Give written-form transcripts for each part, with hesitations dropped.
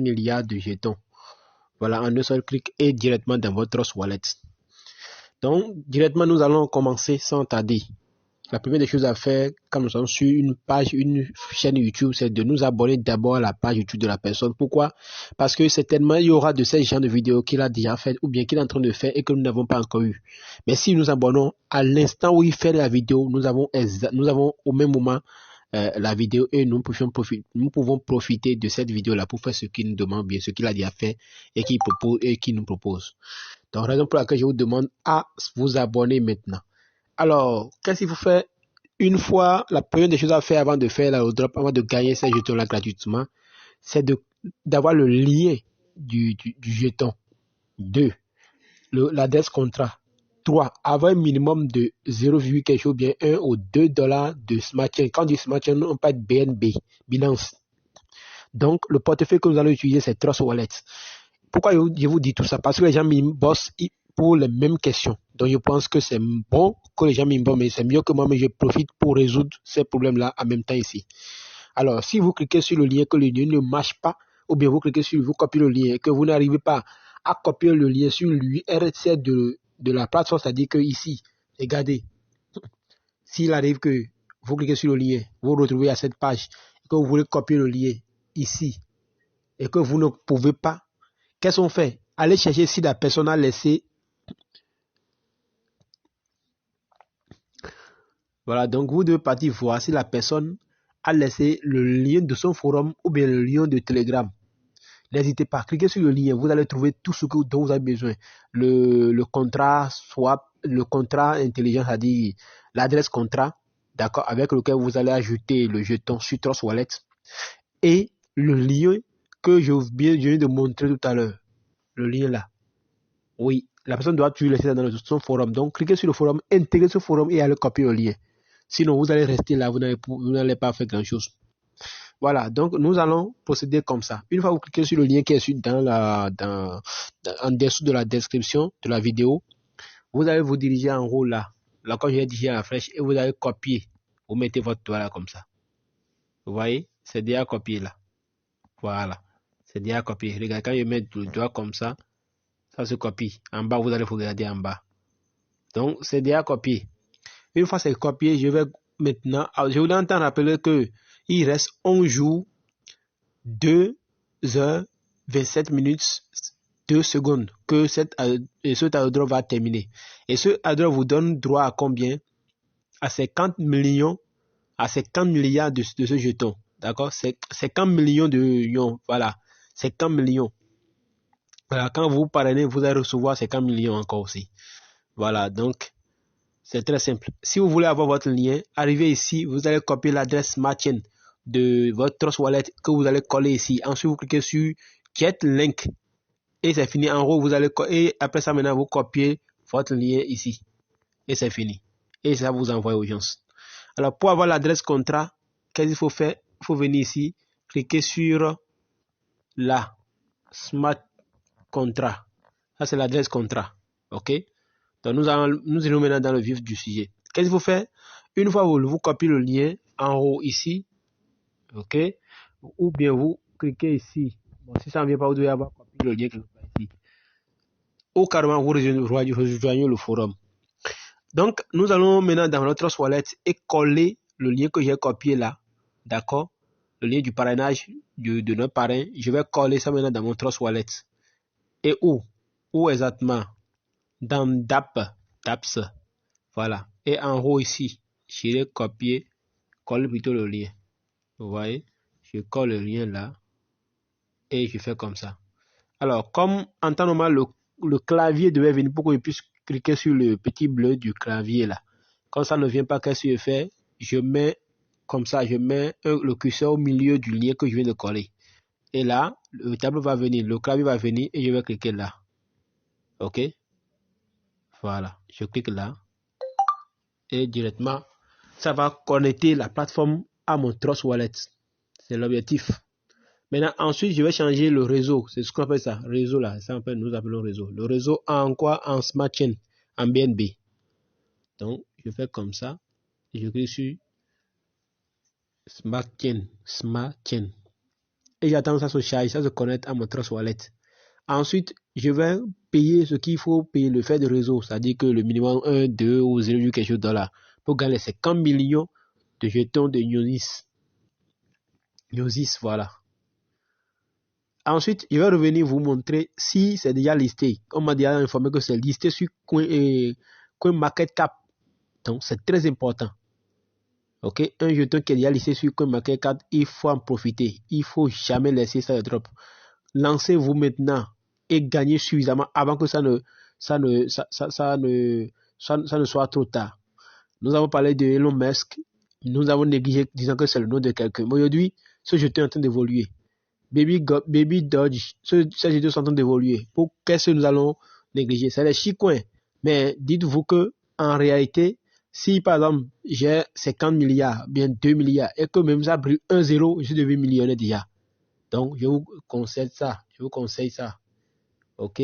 milliards de jetons. Voilà, en un seul clic et directement dans votre Trust Wallet. Donc, directement, nous allons commencer sans tarder. La première des choses à faire quand nous sommes sur une chaîne YouTube, c'est de nous abonner d'abord à la page YouTube de la personne. Pourquoi? Parce que certainement, il y aura de ces genres de vidéos qu'il a déjà fait ou bien qu'il est en train de faire et que nous n'avons pas encore eu. Mais si nous abonnons à l'instant où il fait la vidéo, nous avons au même moment la vidéo et nous pouvons profiter de cette vidéo-là pour faire ce qu'il nous demande, bien ce qu'il a déjà fait et qu'il nous propose. Donc, raison pour laquelle je vous demande à vous abonner maintenant. Alors, qu'est-ce qu'il faut faire une fois? La première des choses à faire avant de faire la drop, avant de gagner ces jetons-là gratuitement, c'est d'avoir le lien du jeton. 2. L'adresse contrat. 3. Avoir un minimum de 0, quelque chose, bien 1 ou 2 dollars de Smart Chain. Quand on dit Smart Chain, on parle de BNB, Binance. Donc, le portefeuille que nous allons utiliser, c'est Trust Wallet. Pourquoi je vous dis tout ça? Parce que les gens bossent pour les mêmes questions. Donc, je pense que c'est bon que les gens m'inboxent, mais c'est mieux que moi, mais je profite pour résoudre ces problèmes-là en même temps ici. Alors, si vous cliquez sur le lien, que le lien ne marche pas, ou bien vous copiez le lien et que vous n'arrivez pas à copier le lien sur l'URL de la plateforme, c'est-à-dire que ici, regardez, s'il arrive que vous cliquez sur le lien, vous vous retrouvez à cette page, et que vous voulez copier le lien ici, et que vous ne pouvez pas, qu'est-ce qu'on fait? Allez chercher si la personne a laissé. Voilà, donc vous devez partir voir si la personne a laissé le lien de son forum ou bien le lien de Telegram. N'hésitez pas, cliquez sur le lien, vous allez trouver tout ce dont vous avez besoin. Le contrat swap, le contrat intelligent, c'est-à-dire l'adresse contrat, d'accord, avec lequel vous allez ajouter le jeton sur Trust Wallet et le lien que je viens de montrer tout à l'heure. Le lien là. Oui, la personne doit toujours laisser dans son forum. Donc, cliquez sur le forum, intégrez ce forum et allez copier le lien. Sinon, vous allez rester là, vous n'allez pas faire grand-chose. Voilà, donc nous allons procéder comme ça. Une fois que vous cliquez sur le lien qui est en dessous de la description de la vidéo, vous allez vous diriger en haut là. Là, quand j'ai dirigé à la flèche, et vous allez copier. Vous mettez votre doigt là comme ça. Vous voyez, c'est déjà copié là. Voilà, c'est déjà copié. Regardez, quand je mets le doigt comme ça, ça se copie. En bas, vous allez regarder en bas. Donc, c'est déjà copié. Une fois c'est copié, je vais maintenant, je voulais entendre rappeler que il reste 11 jours, 2 heures, 27 minutes, 2 secondes que ce airdrop va terminer. Et ce airdrop vous donne droit à combien? À 50 millions, à 50 milliards de ce jeton. D'accord? C'est 50 millions de ions. Voilà. 50 millions. Voilà. Quand vous parrainez, vous allez recevoir 50 millions encore aussi. Voilà. Donc, c'est très simple. Si vous voulez avoir votre lien, arrivez ici, vous allez copier l'adresse Smart Chain de votre Trust Wallet que vous allez coller ici. Ensuite, vous cliquez sur Get Link et c'est fini. En haut, vous allez et après ça, maintenant, vous copiez votre lien ici et c'est fini. Et ça vous envoie aux gens. Alors, pour avoir l'adresse contrat, qu'est-ce qu'il faut faire? Il faut venir ici, cliquer sur la Smart Contrat. Ça, c'est l'adresse contrat. OK? Donc, nous allons maintenant dans le vif du sujet. Qu'est-ce qu'il faut faire? Une fois vous copiez le lien en haut ici, ok? Ou bien vous cliquez ici. Bon, si ça ne vient pas, vous devez avoir copié le lien quelque part ici. Ou carrément, vous rejoignez le forum. Donc, nous allons maintenant dans notre Trust Wallet et coller le lien que j'ai copié là. D'accord? Le lien du parrainage de notre parrain. Je vais coller ça maintenant dans mon Trust Wallet. Et où? Où exactement? Dans DApps. Voilà. Et en haut ici, je vais copier, coller plutôt le lien. Vous voyez? Je colle le lien là. Et je fais comme ça. Alors, comme en temps normal, le clavier devait venir pour que je puisse cliquer sur le petit bleu du clavier là. Quand ça ne vient pas, qu'est-ce que je fais? Je mets comme ça, je mets le curseur au milieu du lien que je viens de coller. Et là, le tableau va venir, le clavier va venir et je vais cliquer là. OK? Voilà, je clique là. Et directement, ça va connecter la plateforme à mon Trust Wallet. C'est l'objectif. Maintenant, ensuite, je vais changer le réseau. C'est ce qu'on appelle ça, réseau là. Ça, nous appelons réseau. Le réseau en quoi? En Smart Chain, en BNB. Donc, je fais comme ça. Je clique sur Smart Chain. et j'attends que ça se charge, ça se connecte à mon Trust Wallet. Ensuite, je vais payer ce qu'il faut payer, le frais de réseau, c'est-à-dire que le minimum 1, 2 ou 0, quelque chose de $, pour gagner 50 millions de jetons de Gnosis. Gnosis, voilà. Ensuite, je vais revenir vous montrer si c'est déjà listé. On m'a déjà informé que c'est listé sur CoinMarketCap. Donc, c'est très important. Ok, un jeton qui est déjà listé sur CoinMarketCap, il faut en profiter. Il faut jamais laisser ça de drop. Lancez-vous maintenant et gagnez suffisamment avant que ça ne soit trop tard. Nous avons parlé de Elon Musk. Nous avons négligé disant que c'est le nom de quelqu'un. Mais aujourd'hui, ce jeton est en train d'évoluer. Baby Dodge, ces jetons sont en train d'évoluer. Pour qu'est-ce que nous allons négliger? C'est les shitcoins. Mais dites-vous que en réalité, si par exemple j'ai 50 milliards, bien 2 milliards, et que même ça brille 1 zéro, je suis devenu millionnaire déjà. Donc, je vous conseille ça. Je vous conseille ça. OK?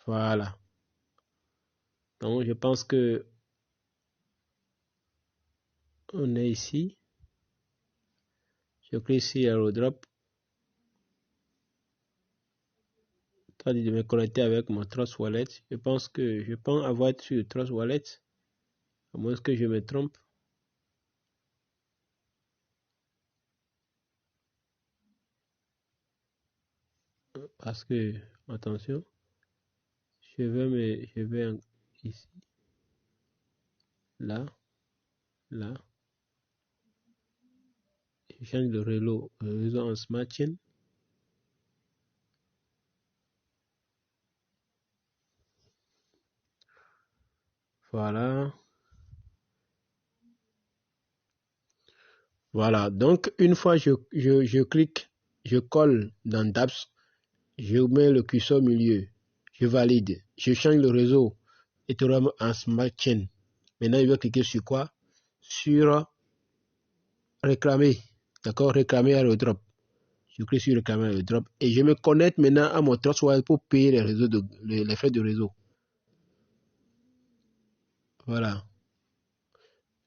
Voilà. Donc, je pense que on est ici. Je clique sur AeroDrop. Ça dit de me connecter avec mon Trust Wallet. Je pense que je pense avoir été sur le Trust Wallet. À moins que je me trompe. Parce que, attention, je vais ici, là, là. Je change le réseau en Smart Chain. Voilà. Voilà. Donc, une fois je clique, je colle dans Dapps, je mets le curseur au milieu, je valide, je change le réseau Ethereum en Smart Chain. Maintenant, je vais cliquer sur quoi? Sur réclamer. D'accord? Réclamer AeroDrop. Je clique sur réclamer AeroDrop et je me connecte maintenant à mon Trust Wallet pour payer les frais de réseau. Voilà.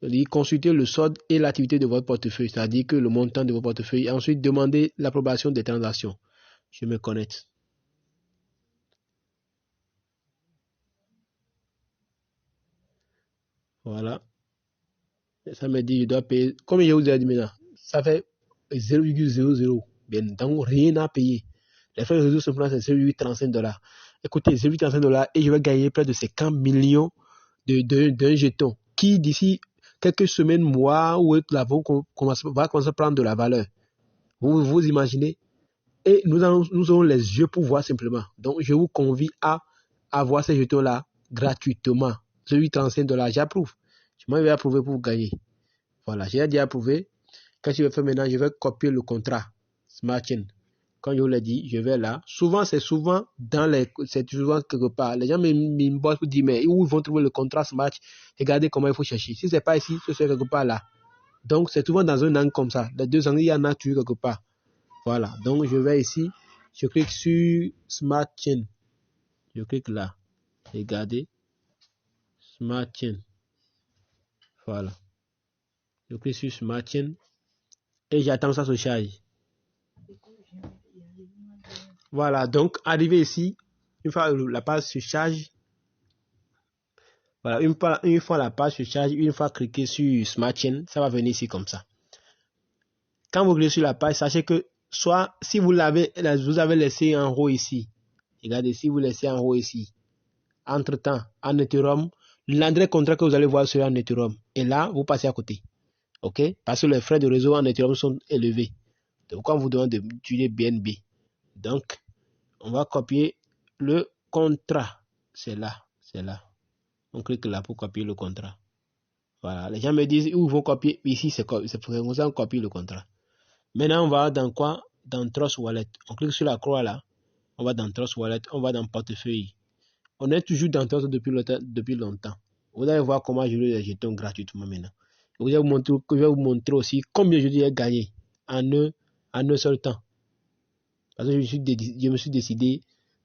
C'est-à-dire consulter le solde et l'activité de votre portefeuille, c'est-à-dire que le montant de votre portefeuille. Et ensuite, demander l'approbation des transactions. Je me connecte. Voilà. Ça me dit, je dois payer. Comme je vous ai dit maintenant, ça fait 0,00. Bien, donc rien à payer. Les frais de réseau simplement, c'est 0,35 $. Écoutez, 0,35 $ et je vais gagner près de 50 millions d'un jeton qui, d'ici quelques semaines, mois, ou va commencer à prendre de la valeur. Vous imaginez? Et nous aurons les yeux pour voir simplement. Donc, je vous convie à avoir ces jetons-là gratuitement. Celui 35 $, j'approuve. Je m'en vais approuver pour vous gagner. Voilà, j'ai déjà approuvé. Qu'est-ce que je vais faire maintenant? Je vais copier le contrat Smart Chain. Comme je vous l'ai dit, je vais là. C'est souvent quelque part. Les gens m'inboxent pour dire, mais où ils vont trouver le contrat Smart? Regardez comment il faut chercher. Si c'est pas ici, c'est quelque part là. Donc, c'est souvent dans un angle comme ça. Les deux angles, il y en a toujours quelque part. Voilà, donc je vais ici, je clique sur Smart Chain. Je clique là. Regardez, Smart Chain. Voilà. Je clique sur Smart Chain et j'attends que ça se charge. Voilà, donc arrivé ici, une fois la page se charge, voilà, une fois la page se charge, une fois cliqué sur Smart Chain, ça va venir ici comme ça. Quand vous cliquez sur la page, sachez que soit si vous avez laissé en haut ici, regardez, si vous laissez en haut ici, entre-temps, en Ethereum, l'adresse contrat que vous allez voir sera en Ethereum. Et là, vous passez à côté. OK? Parce que les frais de réseau en Ethereum sont élevés. Donc, quand vous demandez d'utiliser BNB. Donc, on va copier le contrat. C'est là. C'est là. On clique là pour copier le contrat. Voilà. Les gens me disent où ils vont copier. Ici, c'est pour ça qu'on copie le contrat. Maintenant, on va dans quoi? Dans Trust Wallet. On clique sur la croix là. On va dans Trust Wallet. On va dans portefeuille. On est toujours dans Trust depuis longtemps. Vous allez voir comment je les jetons gratuitement maintenant. Je vais vous montrer aussi combien je ai gagné en un seul temps. Parce que je me suis décidé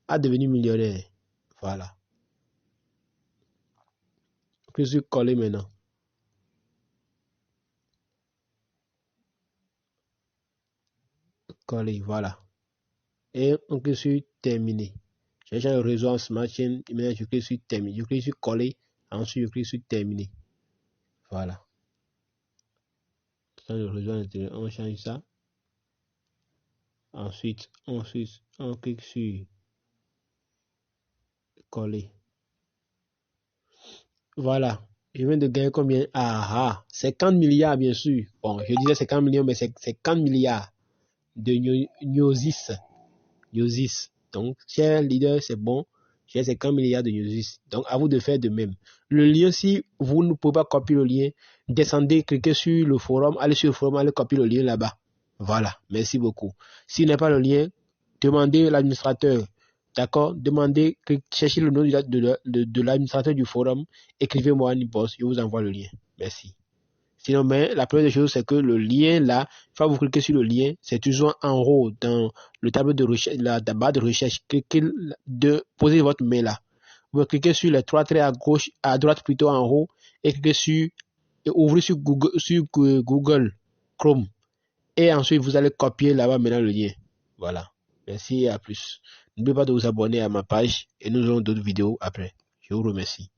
à devenir millionnaire. Voilà. Je suis collé maintenant. Coller, voilà. Et on clique sur terminer. J'ai le réseau en Smart Chain. Maintenant, je clique sur terminer. Je clique sur coller. Ensuite, je clique sur terminer. Voilà. Dans le réseau à l'intérieur, on change ça. Ensuite, on clique sur coller. Voilà. Je viens de gagner combien? 50 milliards, bien sûr. Bon, je disais 50 millions, mais c'est 50 milliards de Gnosis. Donc, cher leader, c'est bon. J'ai 50 milliards de Gnosis. Donc, à vous de faire de même. Le lien, si vous ne pouvez pas copier le lien, descendez, cliquez sur le forum, allez sur le forum, allez copier le lien là-bas. Voilà. Merci beaucoup. S'il n'est pas le lien, demandez l'administrateur. D'accord? Demandez, cherchez le nom de l'administrateur du forum, écrivez-moi un inbox, je vous envoie le lien. Merci. Sinon, mais la première des choses, c'est que le lien là, une fois que vous cliquez sur le lien, c'est toujours en haut dans le tableau de recherche, la barre de recherche, posez votre mail là. Vous cliquez sur les trois traits à droite plutôt en haut, et cliquez sur, et ouvrez sur Google Chrome. Et ensuite, vous allez copier là-bas maintenant le lien. Voilà. Merci et à plus. N'oubliez pas de vous abonner à ma page et nous aurons d'autres vidéos après. Je vous remercie.